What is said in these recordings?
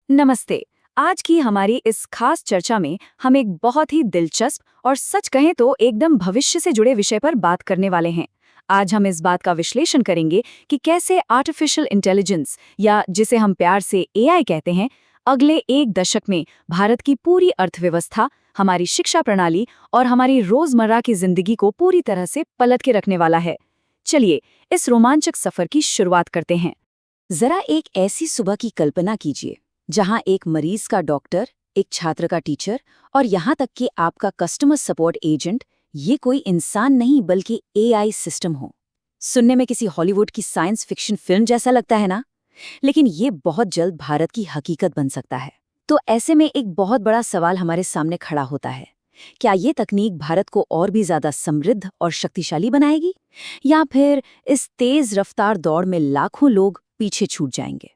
नमस्ते। आज की हमारी इस खास चर्चा में हम एक बहुत ही दिलचस्प और सच कहें तो एकदम भविष्य से जुड़े विषय पर बात करने वाले हैं। आज हम इस बात का विश्लेषण करेंगे कि कैसे आर्टिफिशियल इंटेलिजेंस या जिसे हम प्यार से एआई कहते हैं, अगले एक दशक में भारत की पूरी अर्थव्यवस्था, हमारी शिक्षा प्रणाली और हमारी रोजमर्रा की जिंदगी को पूरी तरह से पलट के रखने वाला है। चलिए इस रोमांचक सफर की शुरुआत करते हैं। जरा एक ऐसी सुबह की कल्पना कीजिए जहां एक मरीज का डॉक्टर, एक छात्र का टीचर और यहाँ तक कि आपका कस्टमर सपोर्ट एजेंट ये कोई इंसान नहीं बल्कि एआई सिस्टम हो। सुनने में किसी हॉलीवुड की साइंस फिक्शन फिल्म जैसा लगता है ना? लेकिन ये बहुत जल्द भारत की हकीकत बन सकता है। तो ऐसे में एक बहुत बड़ा सवाल हमारे सामने खड़ा होता है। क्या ये तकनीक भारत को और भी ज्यादा समृद्ध और शक्तिशाली बनाएगी, या फिर इस तेज रफ्तार दौड़ में लाखों लोग पीछे छूट जाएंगे?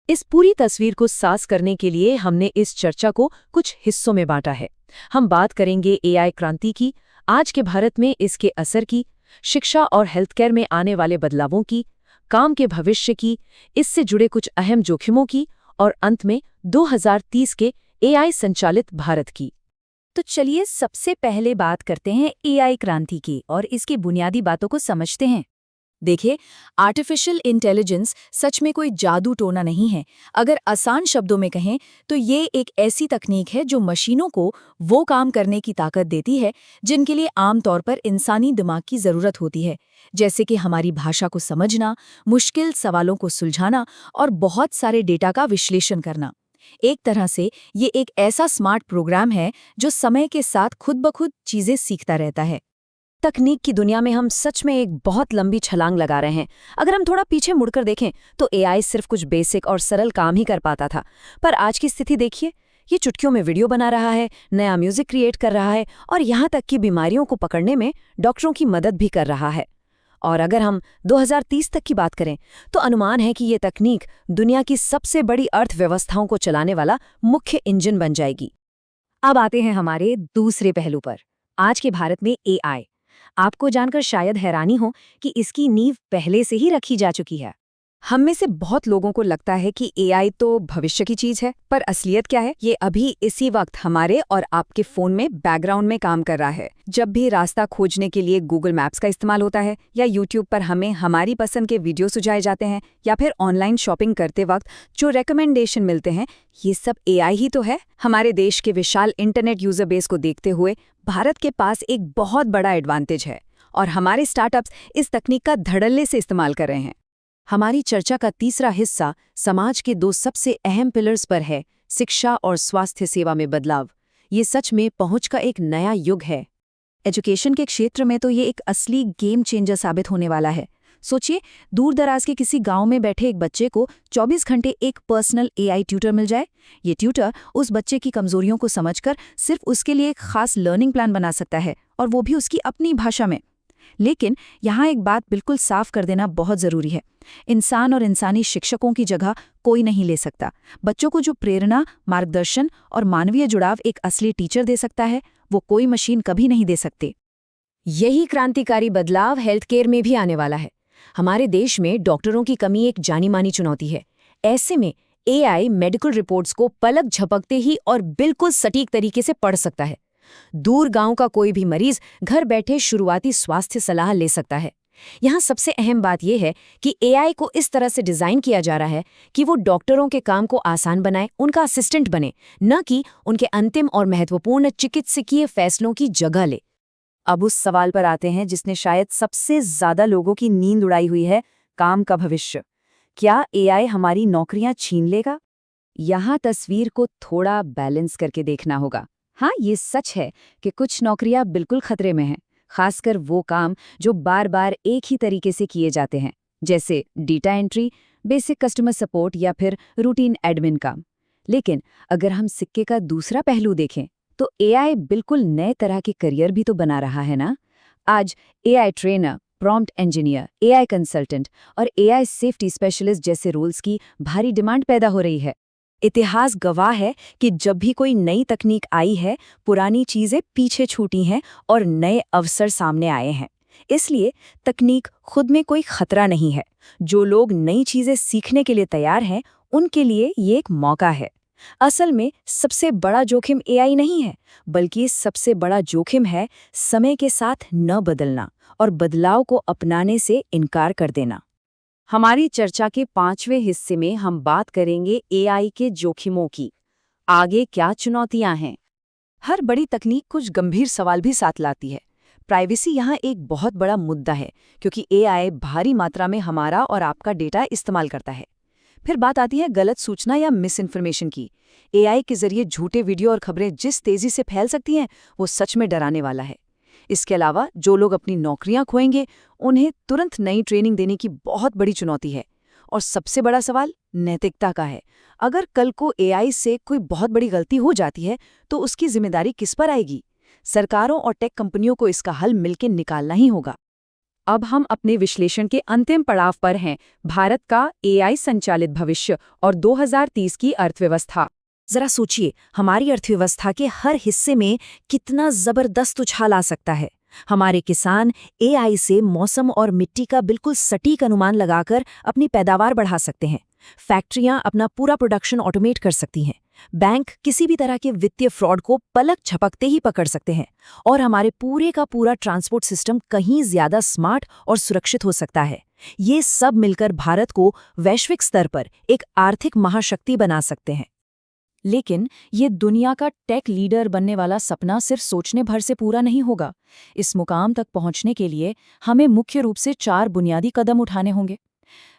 इस पूरी तस्वीर को साफ करने के लिए हमने इस चर्चा को कुछ हिस्सों में बांटा है। हम बात करेंगे एआई क्रांति की, आज के भारत में इसके असर की, शिक्षा और हेल्थ केयर में आने वाले बदलावों की, काम के भविष्य की, इससे जुड़े कुछ अहम जोखिमों की और अंत में 2030 के एआई संचालित भारत की। तो चलिए सबसे पहले बात करते हैं एआई क्रांति की और इसकी बुनियादी बातों को समझते हैं। देखिए, आर्टिफिशियल इंटेलिजेंस सच में कोई जादू टोना नहीं है। अगर आसान शब्दों में कहें तो ये एक ऐसी तकनीक है जो मशीनों को वो काम करने की ताकत देती है जिनके लिए आमतौर पर इंसानी दिमाग की ज़रूरत होती है, जैसे कि हमारी भाषा को समझना, मुश्किल सवालों को सुलझाना और बहुत सारे डेटा का विश्लेषण करना। एक तरह से ये एक ऐसा स्मार्ट प्रोग्राम है जो समय के साथ खुद ब खुद चीज़ें सीखता रहता है। तकनीक की दुनिया में हम सच में एक बहुत लंबी छलांग लगा रहे हैं। अगर हम थोड़ा पीछे मुड़कर देखें तो एआई सिर्फ कुछ बेसिक और सरल काम ही कर पाता था, पर आज की स्थिति देखिए, ये चुटकियों में वीडियो बना रहा है, नया म्यूजिक क्रिएट कर रहा है और यहाँ तक कि बीमारियों को पकड़ने में डॉक्टरों की मदद भी कर रहा है। और अगर हम 2030 तक की बात करें तो अनुमान है कि ये तकनीक दुनिया की सबसे बड़ी अर्थव्यवस्थाओं को चलाने वाला मुख्य इंजन बन जाएगी। अब आते हैं हमारे दूसरे पहलू पर, आज के भारत में एआई। आपको जानकर शायद हैरानी हो कि इसकी नींव पहले से ही रखी जा चुकी है। हम में से बहुत लोगों को लगता है कि एआई तो भविष्य की चीज है, पर असलियत क्या है? ये अभी इसी वक्त हमारे और आपके फोन में बैकग्राउंड में काम कर रहा है। जब भी रास्ता खोजने के लिए गूगल मैप्स का इस्तेमाल होता है, या यूट्यूब पर हमें हमारी पसंद के वीडियो सुझाए जाते हैं, या फिर ऑनलाइन शॉपिंग करते वक्त जो रिकमेंडेशन मिलते हैं, ये सब एआई ही तो है। हमारे देश के विशाल इंटरनेट यूजर बेस को देखते हुए भारत के पास एक बहुत बड़ा एडवांटेज है और हमारे स्टार्टअप्स इस तकनीक का धड़ल्ले से इस्तेमाल कर रहे हैं। हमारी चर्चा का तीसरा हिस्सा समाज के दो सबसे अहम पिलर्स पर है, शिक्षा और स्वास्थ्य सेवा में बदलाव। ये सच में पहुंच का एक नया युग है। एजुकेशन के क्षेत्र में तो ये एक असली गेम चेंजर साबित होने वाला है। सोचिए, दूर दराज के किसी गांव में बैठे एक बच्चे को 24 घंटे एक पर्सनल एआई ट्यूटर मिल जाए। ये ट्यूटर उस बच्चे की कमजोरियों को समझकर सिर्फ उसके लिए एक खास लर्निंग प्लान बना सकता है, और वो भी उसकी अपनी भाषा में। लेकिन यहाँ एक बात बिल्कुल साफ कर देना बहुत ज़रूरी है। इंसान और इंसानी शिक्षकों की जगह कोई नहीं ले सकता। बच्चों को जो प्रेरणा, मार्गदर्शन और मानवीय जुड़ाव एक असली टीचर दे सकता है, वो कोई मशीन कभी नहीं दे सकती। यही क्रांतिकारी बदलाव हेल्थ केयर में भी आने वाला है। हमारे देश में डॉक्टरों की कमी एक जानी मानी चुनौती है। ऐसे में एआई मेडिकल रिपोर्ट्स को पलक झपकते ही और बिल्कुल सटीक तरीके से पढ़ सकता है। दूर गांव का कोई भी मरीज घर बैठे शुरुआती स्वास्थ्य सलाह ले सकता है। यहाँ सबसे अहम बात यह है कि एआई को इस तरह से डिजाइन किया जा रहा है कि वो डॉक्टरों के काम को आसान बनाए, उनका असिस्टेंट बने, न कि उनके अंतिम और महत्वपूर्ण चिकित्सकीय फैसलों की जगह ले। अब उस सवाल पर आते हैं जिसने शायद सबसे ज्यादा लोगों की नींद उड़ाई हुई है, काम का भविष्य। क्या एआई हमारी नौकरियां छीन लेगा? यहाँ तस्वीर को थोड़ा बैलेंस करके देखना होगा। हाँ, ये सच है कि कुछ नौकरियां बिल्कुल खतरे में हैं, खासकर वो काम जो बार बार एक ही तरीके से किए जाते हैं, जैसे data entry, basic customer support या फिर रूटीन एडमिन काम। लेकिन अगर हम सिक्के का दूसरा पहलू देखें तो एआई बिल्कुल नए तरह के करियर भी तो बना रहा है ना। आज AI trainer, prompt engineer, AI consultant और एआई सेफ्टी स्पेशलिस्ट जैसे रोल्स की भारी डिमांड पैदा हो रही है। इतिहास गवाह है कि जब भी कोई नई तकनीक आई है, पुरानी चीजें पीछे छूटी हैं और नए अवसर सामने आए हैं। इसलिए तकनीक खुद में कोई खतरा नहीं है। जो लोग नई चीजें सीखने के लिए तैयार हैं, उनके लिए ये एक मौका है। असल में सबसे बड़ा जोखिम एआई नहीं है, बल्कि सबसे बड़ा जोखिम है समय के साथ न बदलना और बदलाव को अपनाने से इनकार कर देना। हमारी चर्चा के 5वें हिस्से में हम बात करेंगे एआई के जोखिमों की। आगे क्या चुनौतियां हैं? हर बड़ी तकनीक कुछ गंभीर सवाल भी साथ लाती है। प्राइवेसी यहाँ एक बहुत बड़ा मुद्दा है, क्योंकि एआई भारी मात्रा में हमारा और आपका डेटा इस्तेमाल करता है। फिर बात आती है गलत सूचना या मिस इन्फॉर्मेशन की। एआई के जरिए झूठे वीडियो और खबरें जिस तेजी से फैल सकती हैं, वो सच में डराने वाला है। इसके अलावा जो लोग अपनी नौकरियां खोएंगे, उन्हें तुरंत नई ट्रेनिंग देने की बहुत बड़ी चुनौती है। और सबसे बड़ा सवाल नैतिकता का है। अगर कल को एआई से कोई बहुत बड़ी गलती हो जाती है, तो उसकी जिम्मेदारी किस पर आएगी? सरकारों और टेक कंपनियों को इसका हल मिलकर निकालना ही होगा। अब हम अपने विश्लेषण के अंतिम पड़ाव पर हैं, भारत का एआई संचालित भविष्य और 2030 की अर्थव्यवस्था। जरा सोचिए, हमारी अर्थव्यवस्था के हर हिस्से में कितना जबरदस्त उछाल आ सकता है। हमारे किसान एआई से मौसम और मिट्टी का बिल्कुल सटीक अनुमान लगाकर अपनी पैदावार बढ़ा सकते हैं। फैक्ट्रियां अपना पूरा प्रोडक्शन ऑटोमेट कर सकती हैं। बैंक किसी भी तरह के वित्तीय फ्रॉड को पलक झपकते ही पकड़ सकते हैं। और हमारे पूरे का पूरा ट्रांसपोर्ट सिस्टम कहीं ज्यादा स्मार्ट और सुरक्षित हो सकता है। ये सब मिलकर भारत को वैश्विक स्तर पर एक आर्थिक महाशक्ति बना सकते हैं। लेकिन ये दुनिया का टेक लीडर बनने वाला सपना सिर्फ सोचने भर से पूरा नहीं होगा। इस मुकाम तक पहुंचने के लिए हमें मुख्य रूप से 4 बुनियादी कदम उठाने होंगे।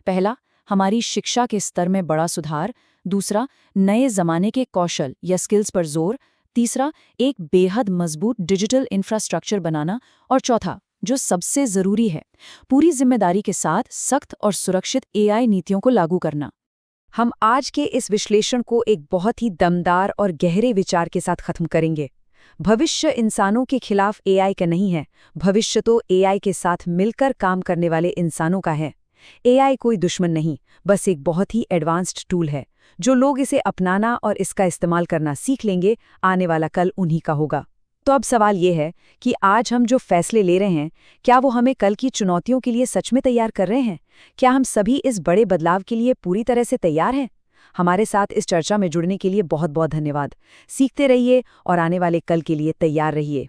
पहला, हमारी शिक्षा के स्तर में बड़ा सुधार। दूसरा, नए जमाने के कौशल या स्किल्स पर जोर। तीसरा, एक बेहद मजबूत डिजिटल इंफ्रास्ट्रक्चर बनाना। और चौथा, जो सबसे जरूरी है, पूरी जिम्मेदारी के साथ सख्त और सुरक्षित एआई नीतियों को लागू करना। हम आज के इस विश्लेषण को एक बहुत ही दमदार और गहरे विचार के साथ खत्म करेंगे। भविष्य इंसानों के खिलाफ एआई का नहीं है, भविष्य तो एआई के साथ मिलकर काम करने वाले इंसानों का है। एआई कोई दुश्मन नहीं, बस एक बहुत ही एडवांस्ड टूल है। जो लोग इसे अपनाना और इसका इस्तेमाल करना सीख लेंगे, आने वाला कल उन्हीं का होगा। तो अब सवाल ये है कि आज हम जो फैसले ले रहे हैं, क्या वो हमें कल की चुनौतियों के लिए सच में तैयार कर रहे हैं? क्या हम सभी इस बड़े बदलाव के लिए पूरी तरह से तैयार हैं? हमारे साथ इस चर्चा में जुड़ने के लिए बहुत बहुत धन्यवाद। सीखते रहिए और आने वाले कल के लिए तैयार रहिए।